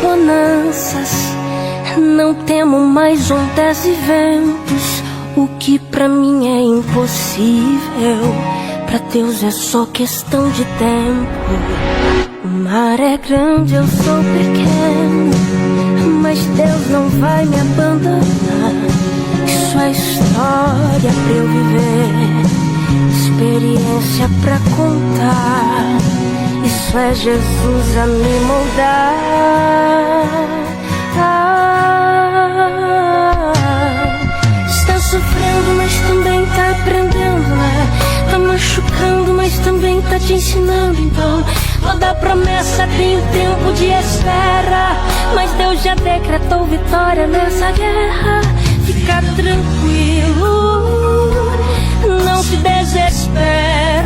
bonanças. Não temo mais ondas e ventos. O que pra mim é impossível, pra Deus é só questão de tempo. O mar é grande, eu sou pequeno, mas Deus não vai me abandonar. Isso é história pra eu viver, experiência pra contar. Isso é Jesus a me moldar. Está sofrendo, mas também tá aprendendo, né? Tá machucando, mas também tá te ensinando. Então, toda promessa tem um tempo de espera, mas Deus já decretou vitória nessa guerra. Fica tranquilo, não se desespera.